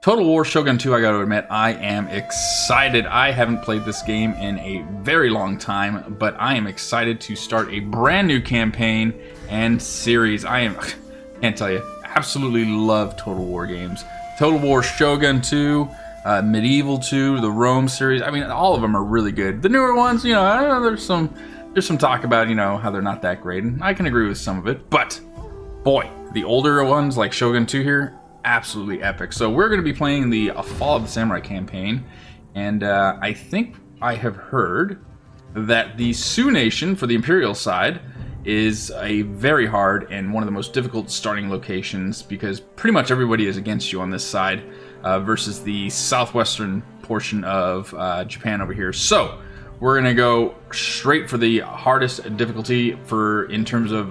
Total War Shogun 2, I gotta admit, I am excited. I haven't played this game in a very long time, but I am excited to start a brand new campaign and series. Can't tell you, absolutely love Total War games. Total War Shogun 2, Medieval 2, the Rome series. I mean, all of them are really good. The newer ones, you know, there's some talk about, you know, how they're not that great, and I can agree with some of it, but boy, the older ones like Shogun 2 here, absolutely epic. So we're going to be playing the Fall of the Samurai campaign, and I think I have heard that the Sioux Nation for the Imperial side is a very hard and one of the most difficult starting locations because pretty much everybody is against you on this side versus the southwestern portion of Japan over here. So we're going to go straight for the hardest difficulty in terms of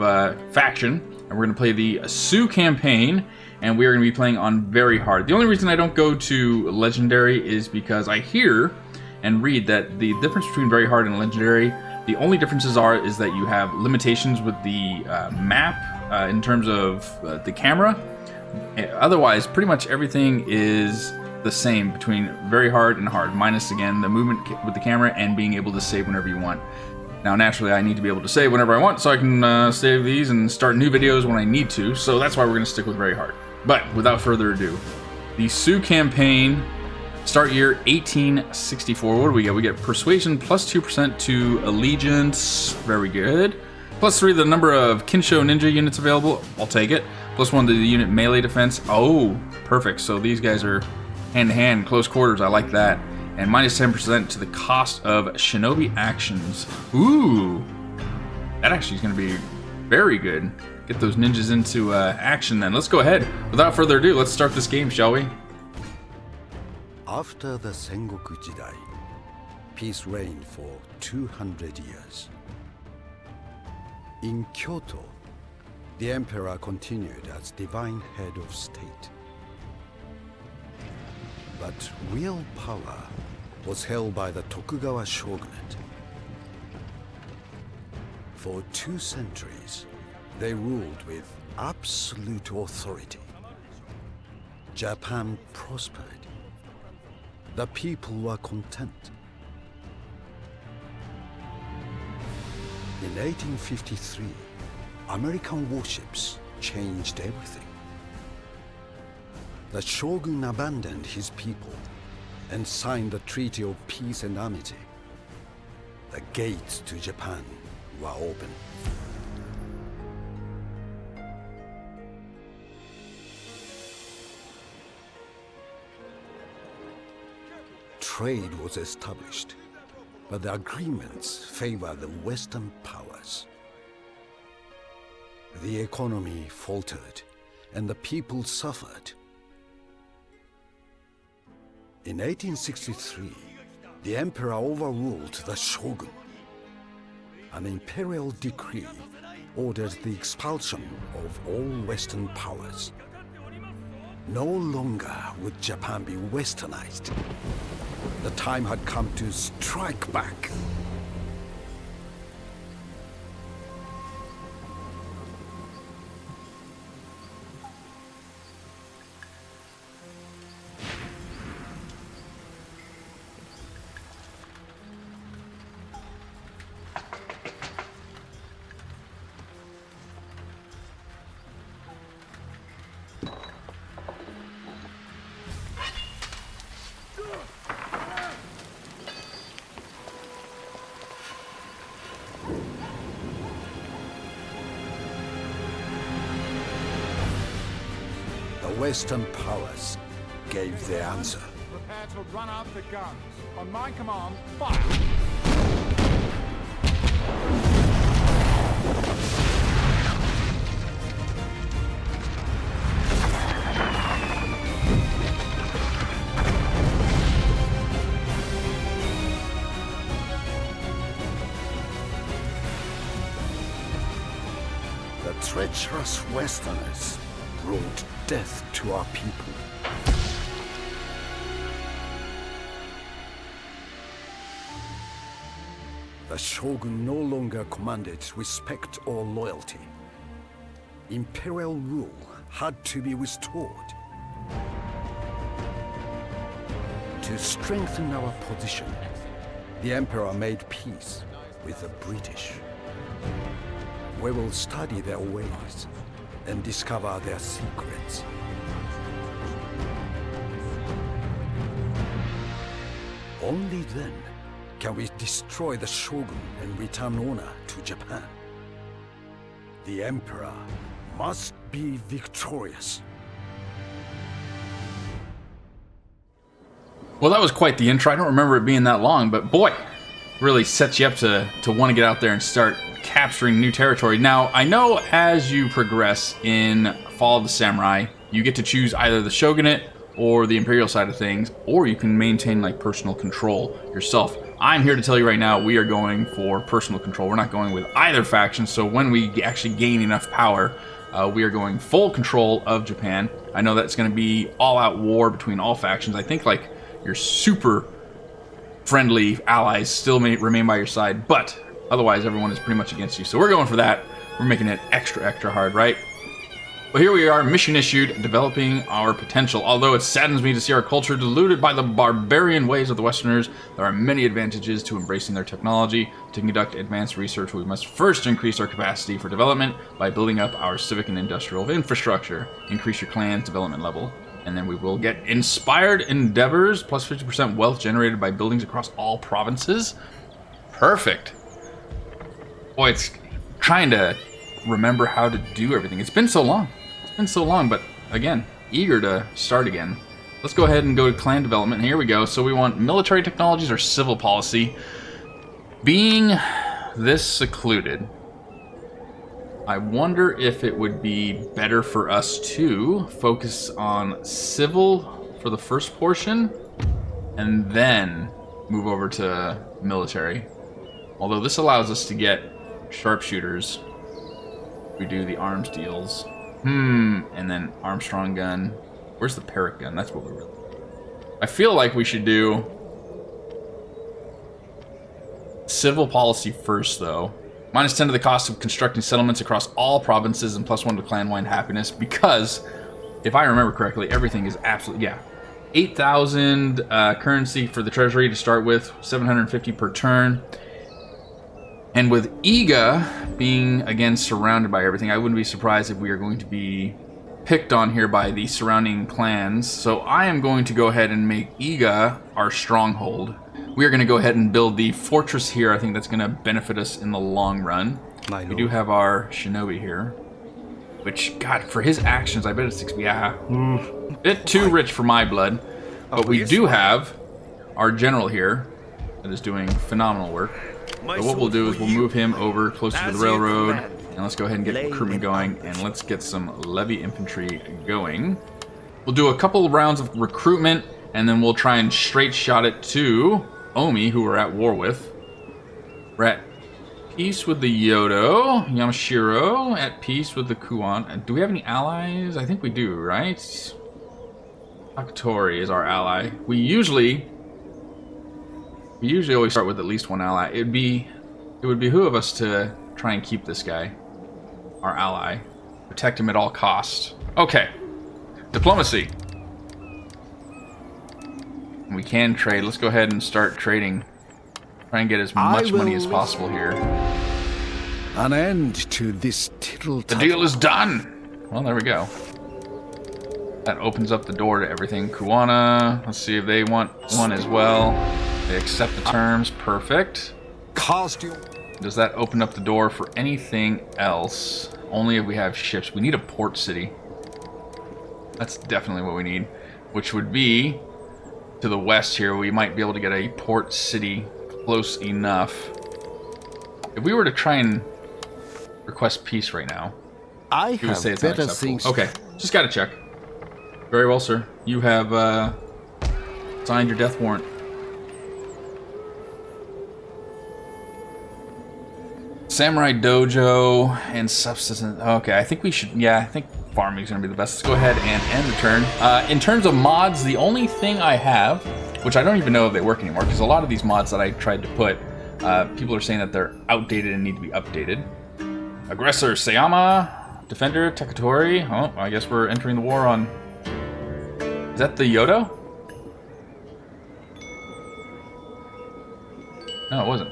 faction, and we're going to play the Sioux campaign, and we are going to be playing on very hard. The only reason I don't go to legendary is because I hear and read that the difference between very hard and legendary, the only differences is that you have limitations with the map in terms of the camera. Otherwise, pretty much everything is the same between very hard and hard, minus again the movement with the camera and being able to save whenever you want. Now, naturally, I need to be able to save whenever I want so I can save these and start new videos when I need to, so that's why we're going to stick with very hard. But without further ado, the Sioux campaign, start year 1864. What do we get? We get persuasion plus 2% to allegiance. Very good. Plus 3 to the number of Kinsho ninja units available. I'll take it. Plus 1 to the unit melee defense. Oh, perfect. So these guys are hand-to-hand, close quarters. I like that. And minus 10% to the cost of shinobi actions. Ooh, that actually is going to be very good. Get those ninjas into action then. Let's go ahead. Without further ado, let's start this game, shall we? After the Sengoku Jidai, peace reigned for 200 years. In Kyoto, the emperor continued as divine head of state. But real power was held by the Tokugawa shogunate. For 2 centuries, they ruled with absolute authority. Japan prospered. The people were content. In 1853, American warships changed everything. The shogun abandoned his people and signed the Treaty of Peace and Amity. The gates to Japan were open. Trade was established, but the agreements favored the Western powers. The economy faltered, and the people suffered. In 1863, the emperor overruled the shogun. An imperial decree ordered the expulsion of all Western powers. No longer would Japan be westernized. The time had come to strike back. The Western powers gave their answer. Prepare to run out the guns. On my command, fire! The treacherous Westerners brought death to our people. The shogun no longer commanded respect or loyalty. Imperial rule had to be restored. To strengthen our position, the Emperor made peace with the British. We will study their ways and discover their secrets. Only then can we destroy the Shogun and return honor to Japan. The Emperor must be victorious. Well, that was quite the intro. I don't remember it being that long, but boy, really sets you up to want to get out there and start capturing new territory. Now, I know as you progress in Fall of the Samurai, you get to choose either the Shogunate or the Imperial side of things, or you can maintain like personal control yourself. I'm here to tell you right now, we are going for personal control. We're not going with either faction, so when we actually gain enough power, we are going full control of Japan. I know that's going to be all-out war between all factions. I think like your super friendly allies still may remain by your side, but otherwise everyone is pretty much against you. So we're going for that. We're making it extra hard, right? But here we are, mission issued, developing our potential. Although it saddens me to see our culture diluted by the barbarian ways of the Westerners, there are many advantages to embracing their technology. To conduct advanced research, we must first increase our capacity for development by building up our civic and industrial infrastructure. Increase your clan's development level, and then we will get inspired endeavors, plus 50% wealth generated by buildings across all provinces. Perfect. Boy, it's trying to remember how to do everything. It's been so long. It's been so long, but again, eager to start again. Let's go ahead and go to clan development. Here we go. So we want military technologies or civil policy. Being this secluded, I wonder if it would be better for us to focus on civil for the first portion and then move over to military. Although this allows us to get sharpshooters. We do the arms deals. And then Armstrong gun. Where's the Parrot gun? That's what we really... I feel like we should do civil policy first, though. -10 to the cost of constructing settlements across all provinces and +1 to clan-wide happiness, because if I remember correctly, everything is absolutely... Yeah. 8,000 currency for the treasury to start with, 750 per turn. And with Iga being, again, surrounded by everything, I wouldn't be surprised if we are going to be picked on here by the surrounding clans. So I am going to go ahead and make Iga our stronghold. We are going to go ahead and build the fortress here. I think that's going to benefit us in the long run. We do have our shinobi here, which, God, for his actions, I bet it's 6. Yeah, bit too rich for my blood. But we do have our general here that is doing phenomenal work. So what we'll do is we'll move him over closer to the railroad, and let's go ahead and get recruitment going, and let's get some levy infantry going. We'll do a couple of rounds of recruitment, and then we'll try and straight shot it to Omi, who we're at war with. We're at peace with the Yodo. Yamashiro at peace with the Kuan. Do we have any allies? I think we do, right? Akatori is our ally. We usually always start with at least one ally. It would behoove us to try and keep this guy, our ally. Protect him at all costs. Okay. Diplomacy. We can trade. Let's go ahead and start trading. Try and get as much money as possible here. An end to this tittle. The deal is done! Well, there we go. That opens up the door to everything. Kuwana. Let's see if they want one as well. They accept the terms. Perfect. Does that open up the door for anything else? Only if we have ships. We need a port city. That's definitely what we need. Which would be to the west here. We might be able to get a port city close enough. If we were to try and request peace right now, I you would say have it's better unacceptable. things. Okay, just gotta check. Very well, sir. You have signed your death warrant. Samurai dojo and subsistence. Okay, I think we should. Yeah, I think farming is gonna be the best. Let's go ahead and end the turn. In terms of mods, the only thing I have, which I don't even know if they work anymore, because a lot of these mods that I tried to put, people are saying that they're outdated and need to be updated. Aggressor Sayama, Defender Takatori. Oh, I guess we're entering the war on. Is that the Yodo? No, it wasn't.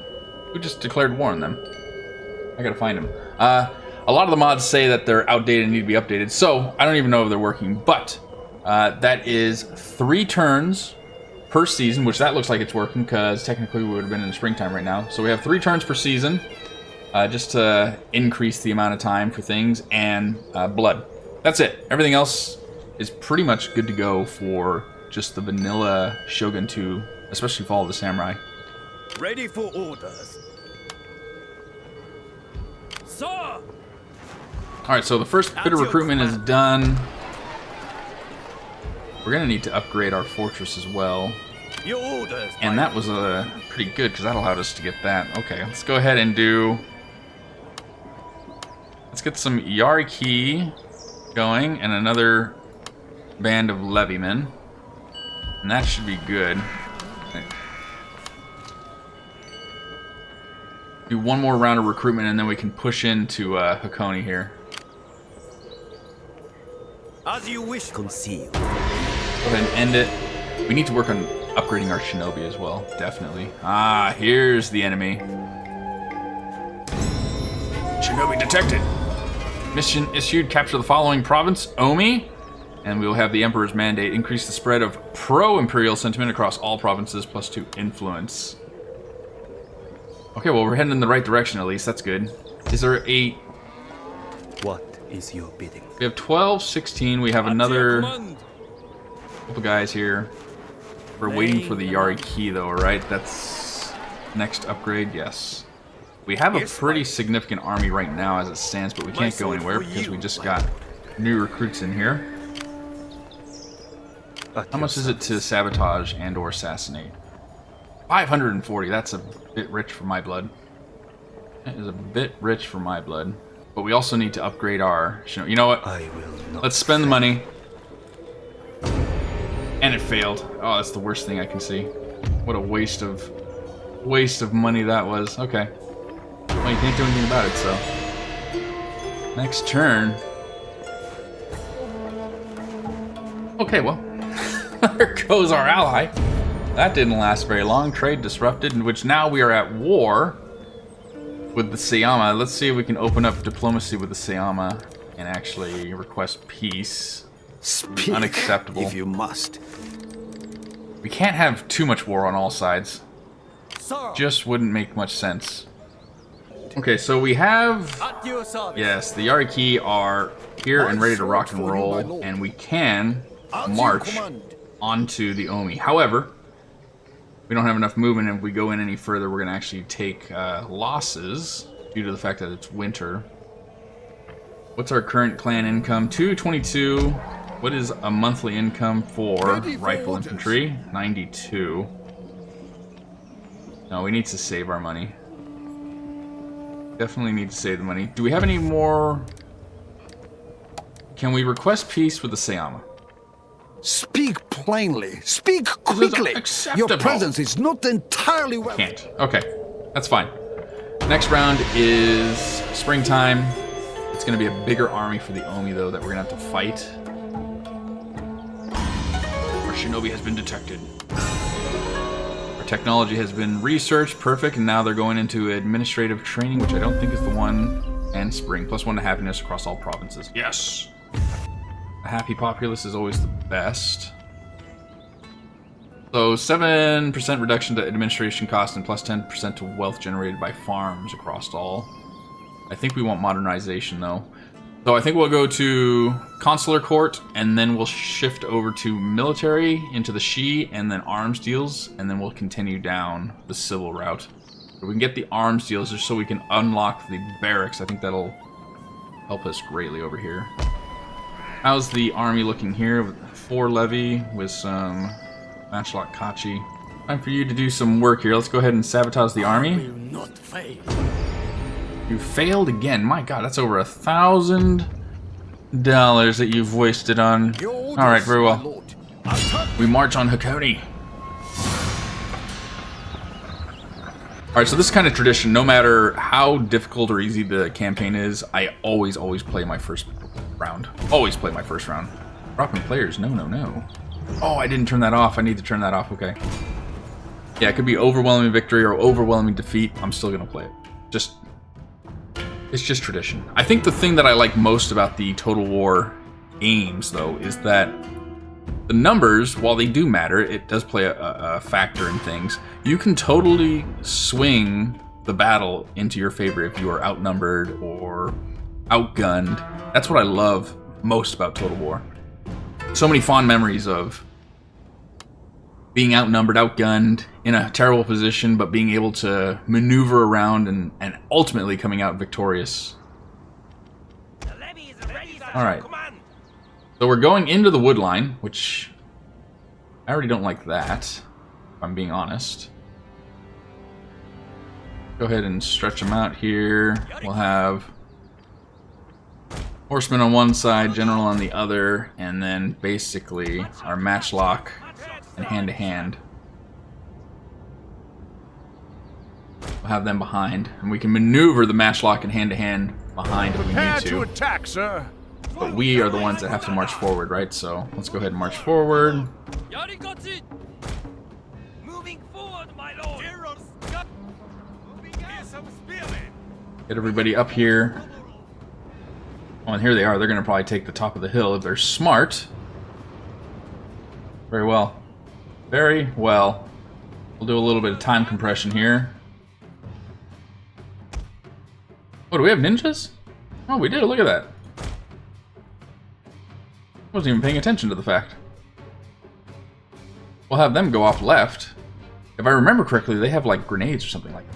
Who just declared war on them? I gotta find them. A lot of the mods say that they're outdated and need to be updated, so I don't even know if they're working, but that is 3 turns per season, which that looks like it's working, because technically we would have been in the springtime right now. So we have 3 turns per season, just to increase the amount of time for things, and blood. That's it. Everything else is pretty much good to go for just the vanilla Shogun 2, especially Fall of the Samurai. Ready for orders. Sir! Alright, so the first bit of recruitment is done. We're going to need to upgrade our fortress as well. Your orders. And that was pretty good, because that allowed us to get that. Okay, let's go ahead and do... Let's get some Yariki going, and another band of levymen. And that should be good. Okay. Do one more round of recruitment, and then we can push into Hakone here. As you wish. Conceal. Go ahead and end it. We need to work on upgrading our shinobi as well, definitely. Ah, here's the enemy. Shinobi detected. Mission issued, capture the following province, Omi. And we will have the Emperor's mandate, increase the spread of pro-imperial sentiment across all provinces, +2 influence. Okay, well, we're heading in the right direction at least, that's good. Is there a... What is your bidding? We have 12, 16, we have another couple guys here. We're waiting for the Yariki though, right? That's next upgrade, yes. We have a pretty significant army right now as it stands, but we can't go anywhere because we just got new recruits in here. How much is it to sabotage and or assassinate? 540, that's a bit rich for my blood. That is a bit rich for my blood. But we also need to upgrade our... You know what? Let's spend the money. And it failed. Oh, that's the worst thing I can see. What a waste of money that was. Okay. Well, you can't do anything about it, so... Next turn. Okay, well. There goes our ally. That didn't last very long. Trade disrupted, in which now we are at war with the Sayama. Let's see if we can open up diplomacy with the Sayama and actually request peace. Speak, unacceptable. if you must. We can't have too much war on all sides. Sir. Just wouldn't make much sense. Okay, so we have... At your service. Yes, the Yariki are here and ready to rock and roll, and we can march onto the Omi. However, we don't have enough movement, and if we go in any further, we're going to actually take losses due to the fact that it's winter. What's our current clan income? 222. What is a monthly income for rifle infantry? 92. No, we need to save our money. Definitely need to save the money. Do we have any more? Can we request peace with the Sayama? Speak plainly. Speak quickly. Your presence is not entirely welcome. Can't. Okay, that's fine. Next round is springtime. It's going to be a bigger army for the Omi, though, that we're going to have to fight. Our shinobi has been detected. Our technology has been researched. Perfect. And now they're going into administrative training, which I don't think is the one. And spring. +1 to happiness across all provinces. Yes! A happy populace is always the best. So 7% reduction to administration cost and +10% to wealth generated by farms across all. I think we want modernization though. So I think we'll go to consular court and then we'll shift over to military into the Shi and then arms deals, and then we'll continue down the civil route. So we can get the arms deals just so we can unlock the barracks. I think that'll help us greatly over here. How's the army looking here? 4 levy with some matchlock Kachi. Time for you to do some work here. Let's go ahead and sabotage the army. Will not fail. You failed again. My god, that's over $1,000 that you've wasted on. Alright, very well. We march on Hakone. Alright, so this is kind of tradition. No matter how difficult or easy the campaign is, I always play my first round. Always play my first round. Dropping players. No, no, no. Oh, I didn't turn that off. I need to turn that off. Okay. Yeah, it could be overwhelming victory or overwhelming defeat. I'm still gonna play it. It's just tradition. I think the thing that I like most about the Total War games, though, is that the numbers, while they do matter, it does play a factor in things. You can totally swing the battle into your favor if you are outnumbered or outgunned. That's what I love most about Total War. So many fond memories of being outnumbered, outgunned, in a terrible position, but being able to maneuver around and ultimately coming out victorious. Alright. So we're going into the wood line, which I already don't like that, if I'm being honest. Go ahead and stretch them out here. We'll have horsemen on one side, general on the other, and then basically our matchlock and hand-to-hand. We'll have them behind, and we can maneuver the matchlock and hand-to-hand behind if we need to. Attack, sir. But we are the ones that have to march forward, right? So let's go ahead and march forward. Moving forward, my lord. Get everybody up here. Oh, and here they are. They're going to probably take the top of the hill if they're smart. Very well. Very well. We'll do a little bit of time compression here. Oh, do we have ninjas? Oh, we do. Look at that. I wasn't even paying attention to the fact. We'll have them go off left. If I remember correctly, they have like grenades or something like that.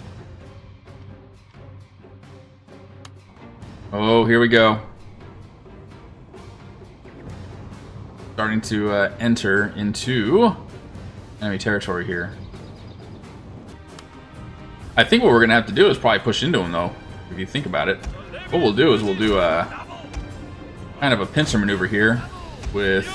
Oh, here we go. Starting to enter into enemy territory here. I think what we're going to have to do is probably push into them, though, if you think about it. What we'll do is we'll do a kind of a pincer maneuver here with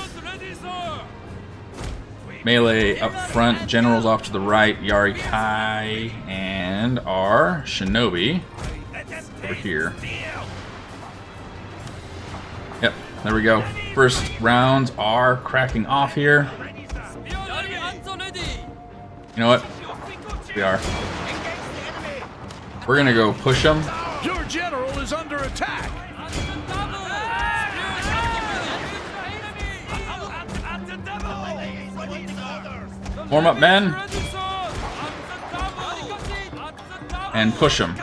melee up front, generals off to the right, Yari Kai, and our shinobi over here. Yep, there we go. First rounds are cracking off here. You know what? We are. We're gonna go push them. Your general is under attack. Warm up, men. And push them.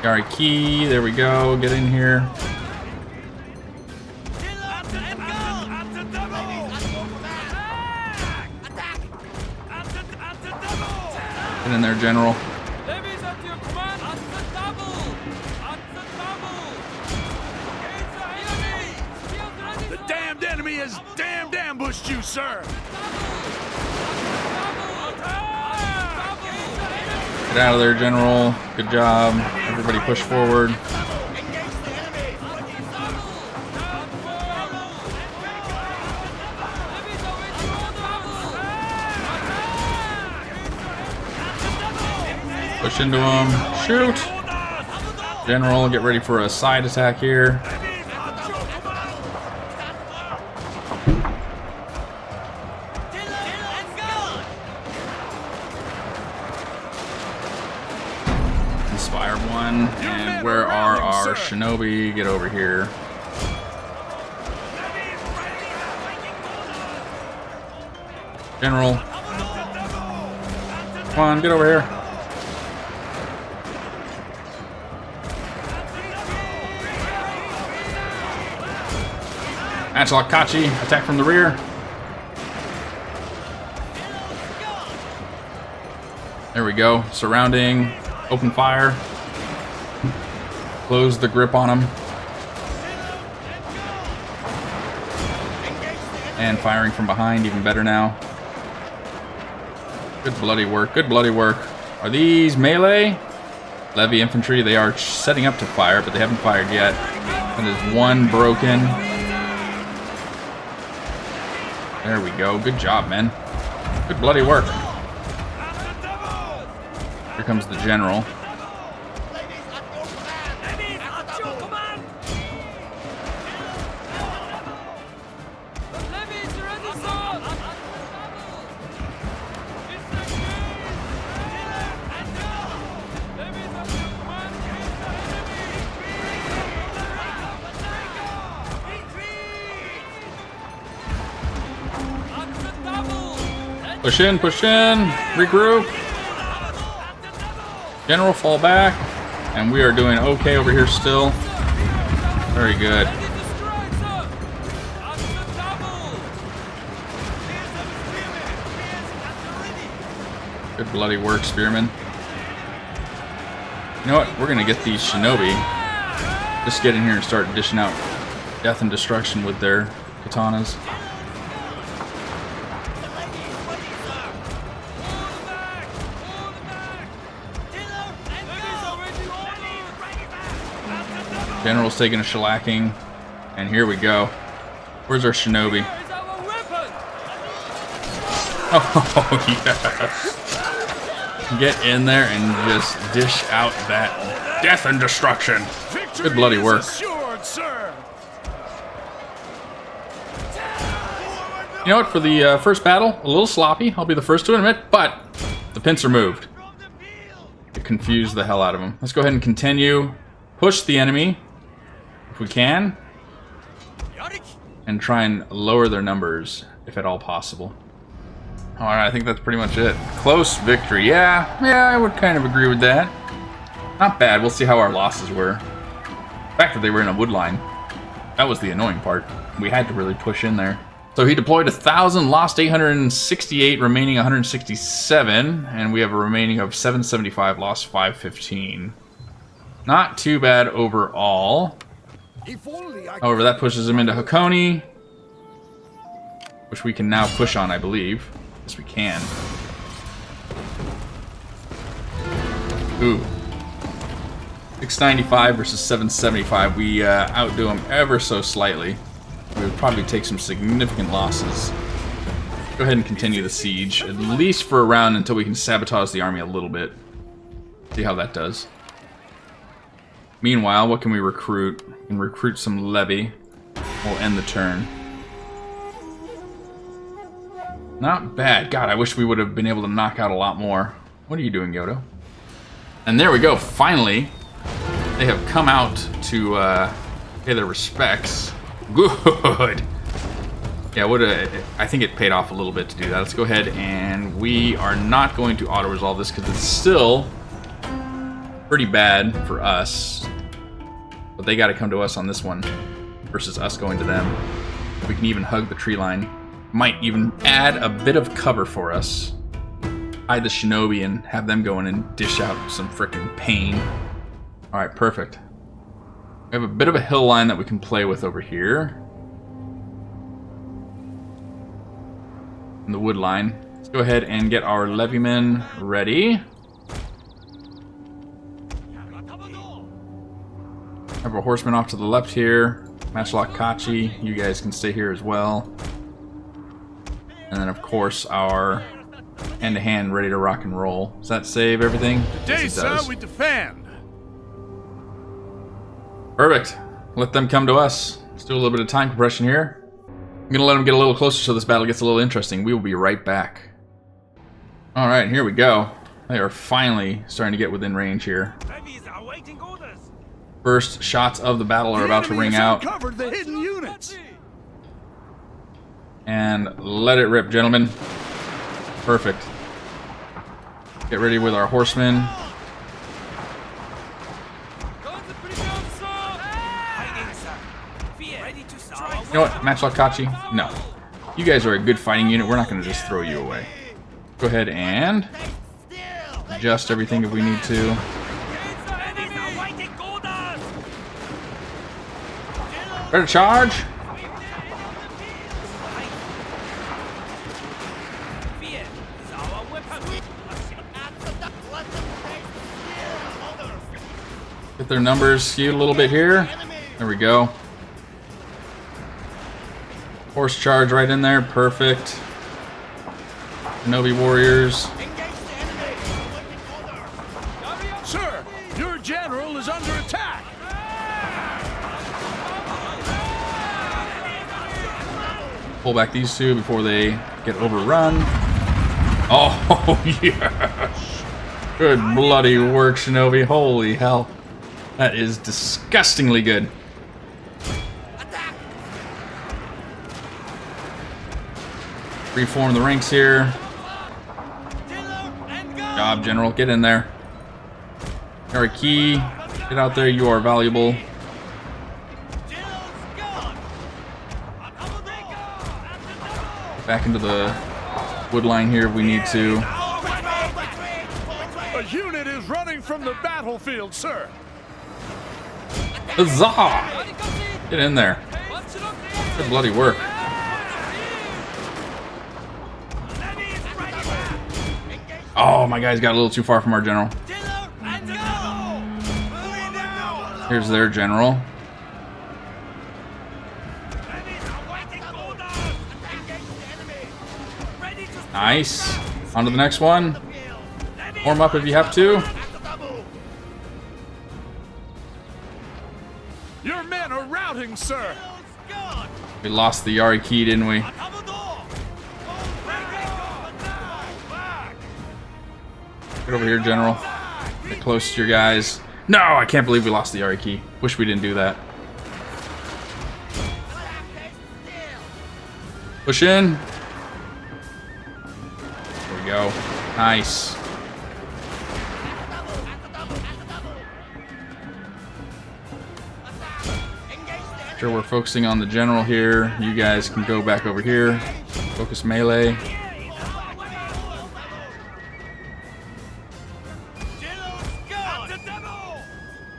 Yari Key, there we go. Get in here. Get in there, General. The damned enemy has damned ambushed you, sir. Get out of there, General. Good job. Everybody push forward. Push into him. Shoot! General, get ready for a side attack here. Inspire one. And where are our shinobi? Get over here. General. Come on, get over here. Matchlock Kachi, attack from the rear. There we go. Surrounding. Open fire. Close the grip on them. And firing from behind, even better now. Good bloody work, good bloody work. Are these melee? Levy infantry, they are setting up to fire, but they haven't fired yet. And there's one broken. There we go. Good job, man. Good bloody work. Here comes the general. Push in, regroup. General, fall back. And we are doing okay over here still. Very good. Good bloody work, Spearman. You know what? We're gonna get these shinobi. Just get in here and start dishing out death and destruction with their katanas. General's taking a shellacking, and here we go. Where's our shinobi? Oh, yes. Get in there and just dish out that death and destruction. Good bloody work. Assured, sir. You know what? For the first battle, a little sloppy. I'll be the first to admit, but the pincer moved. It confused the hell out of them. Let's go ahead and continue. Push the enemy, if we can, and try and lower their numbers, if at all possible. Alright, I think that's pretty much it. Close victory. Yeah, I would kind of agree with that. Not bad. We'll see how our losses were. The fact that they were in a wood line, that was the annoying part. We had to really push in there. So he deployed 1,000, lost 868, remaining 167, and we have a remaining of 775, lost 515. Not too bad overall. However, that pushes him into Hakone, which we can now push on, I believe. Yes, we can. Ooh. 695 versus 775. We outdo him ever so slightly. We would probably take some significant losses. Go ahead and continue the siege, at least for a round until we can sabotage the army a little bit. See how that does. Meanwhile, what can we recruit? We can recruit some levy. We'll end the turn. Not bad. God, I wish we would have been able to knock out a lot more. What are you doing, Yodo? And there we go. Finally, they have come out to pay their respects. Good. Yeah, I think it paid off a little bit to do that. Let's go ahead and we are not going to auto-resolve this because it's still pretty bad for us. But they got to come to us on this one versus us going to them. We can even hug the tree line. Might even add a bit of cover for us. Hide the shinobi and have them go in and dish out some frickin' pain. Alright, perfect. We have a bit of a hill line that we can play with over here. In the wood line. Let's go ahead and get our levymen ready. Have our horsemen off to the left here. Matchlock Kachi, you guys can stay here as well. And then, of course, our hand-to-hand ready to rock and roll. Does that save everything? Today, Yes, it does. sir, we defend. Perfect. Let them come to us. Let's do a little bit of time compression here. I'm going to let them get a little closer so this battle gets a little interesting. We will be right back. Alright, here we go. They are finally starting to get within range here. First shots of the battle are about to ring out. Covered the hidden units. And let it rip, gentlemen. Perfect. Get ready with our horsemen. You know what, Matchlock Kachi? No. You guys are a good fighting unit. We're not going to just throw you away. Go ahead and adjust everything if we need to. Ready to charge? Get their numbers skewed a little bit here. There we go. Horse charge right in there. Perfect. Shinobi warriors. Sir, your general is under attack. Pull back these two before they get overrun. Oh, yes. Good bloody work, Shinobi. Holy hell. That is disgustingly good. Reform the ranks here. job, General. Get in there. You're a key. Get out there. You are valuable. Back into the wood line here if we need to. A unit is running from the battlefield, sir. Huzzah! Get in there. Good bloody work. Oh, my guys got a little too far from our general. Here's their general. Nice. On to the next one. Warm up if you have to. Your men are routing, sir. We lost the Yari key, didn't we? Get over here, General. Get close to your guys. No, I can't believe we lost the Yari key. Wish we didn't do that. Push in. There we go. Nice. Sure, we're focusing on the general here. You guys can go back over here. Focus melee.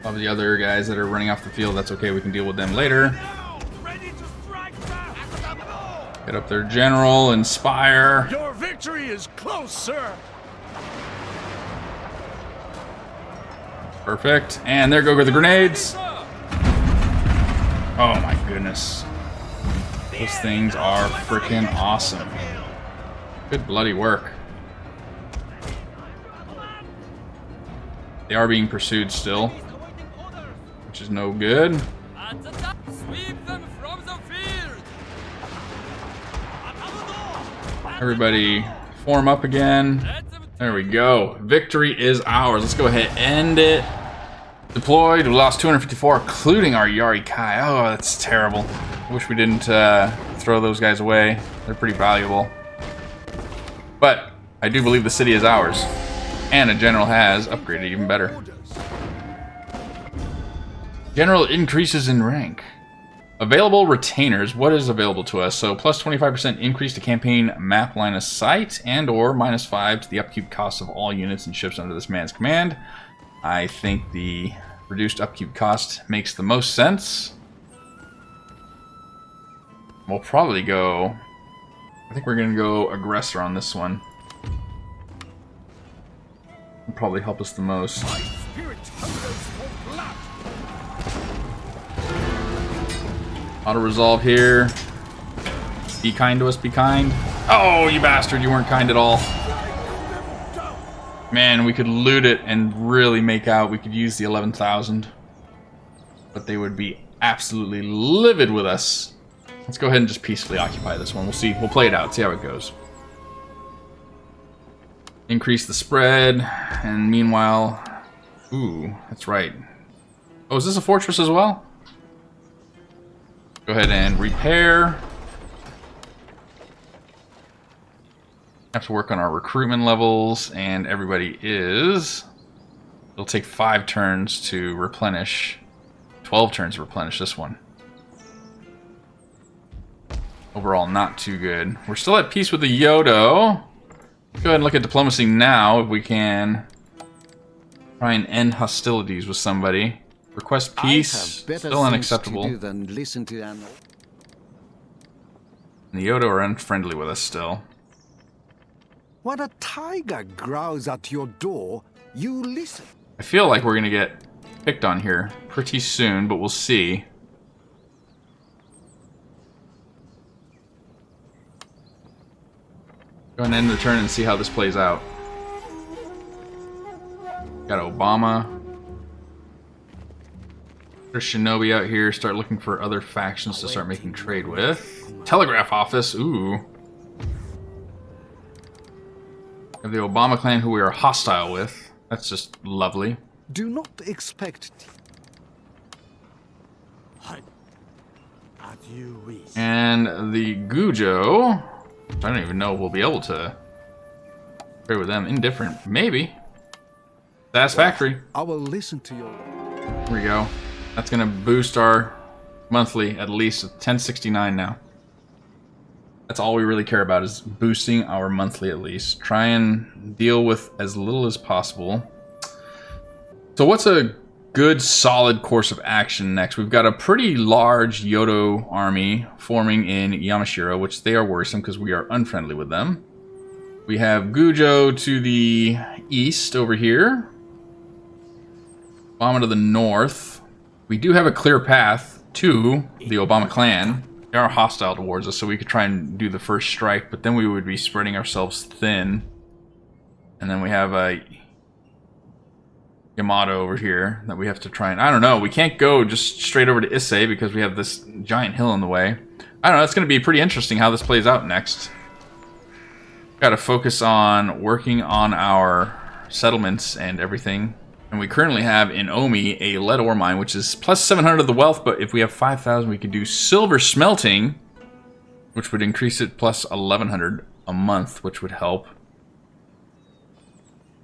All the other guys that are running off the field, that's okay. We can deal with them later. Get up there, General. Inspire. Your victory is close, sir. Perfect. And there go the grenades. Oh my goodness. Those things are freaking awesome. Good bloody work. They are being pursued still, which is no good. Sweep them from the field. Everybody form up again. There we go. Victory is ours. Let's go ahead and end it. Deployed. We lost 254, including our Yari Kai. Oh, that's terrible. I wish we didn't throw those guys away. They're pretty valuable. But I do believe the city is ours. And a general has upgraded even better. General increases in rank. Available retainers. What is available to us? So plus 25% increase to campaign map line of sight and or minus 5 to the upkeep cost of all units and ships under this man's command. I think the reduced upkeep cost makes the most sense. We'll probably go... I think we're going to go aggressor on this one. It'll probably help us the most. Auto-resolve here. Be kind to us, be kind. Oh, you bastard, you weren't kind at all. Man, we could loot it and really make out. We could use the 11,000. But they would be absolutely livid with us. Let's go ahead and just peacefully occupy this one. We'll see. We'll play it out, see how it goes. Increase the spread, and meanwhile... Ooh, that's right. Oh, is this a fortress as well? Go ahead and repair. Have to work on our recruitment levels, and everybody is... It'll take 5 turns to replenish. 12 turns to replenish this one. Overall, not too good. We're still at peace with the Yodo. Go ahead and look at diplomacy now, if we can. Try and end hostilities with somebody. Request peace. Still unacceptable. And the Yodo are unfriendly with us still. When a tiger growls at your door, you listen. I feel like we're going to get picked on here pretty soon, but we'll see. Go ahead and end the turn and see how this plays out. Got Obama. There's Shinobi out here. Start looking for other factions to start making trade with. Telegraph office. Ooh. Have the Obama clan who we are hostile with. That's just lovely. Do not expect... And the Gujo... I don't even know if we'll be able to Trade with them. Indifferent. Maybe. Satisfactory. I will listen to your... Here we go. That's going to boost our monthly at least 1069 now. That's all we really care about, is boosting our monthly at least. Try and deal with as little as possible. So what's a good solid course of action next? We've got a pretty large Yodo army forming in Yamashiro, which they are worrisome because we are unfriendly with them. We have Gujo to the east over here. Obama to the north. We do have a clear path to the Obama clan. They are hostile towards us, so we could try and do the first strike, but then we would be spreading ourselves thin. And then we have a Yamato over here that we have to try and... I don't know, we can't go just straight over to Issei because we have this giant hill in the way. I don't know, it's going to be pretty interesting how this plays out next. Got to focus on working on our settlements and everything. And we currently have in Omi a lead ore mine, which is plus 700 of the wealth, but if we have 5,000, we could do silver smelting, which would increase it plus 1,100 a month, which would help.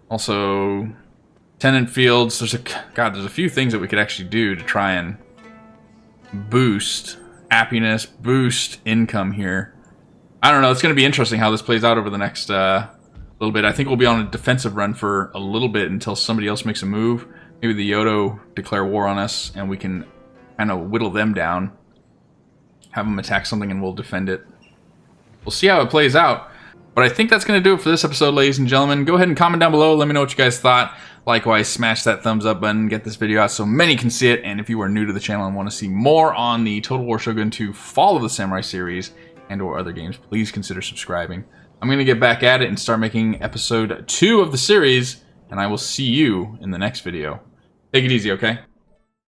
Also, tenant fields. There's a few things that we could actually do to try and boost happiness, boost income here. I don't know. It's going to be interesting how this plays out over the next little bit. I think we'll be on a defensive run for a little bit until somebody else makes a move. Maybe the Yodo declare war on us, and we can kind of whittle them down. Have them attack something, and we'll defend it. We'll see how it plays out. But I think that's going to do it for this episode, ladies and gentlemen. Go ahead and comment down below. Let me know what you guys thought. Likewise, smash that thumbs up button. Get this video out so many can see it. And if you are new to the channel and want to see more on the Total War Shogun 2 Fall of the Samurai series and or other games, please consider subscribing. I'm going to get back at it and start making episode 2 of the series, and I will see you in the next video. Take it easy, okay?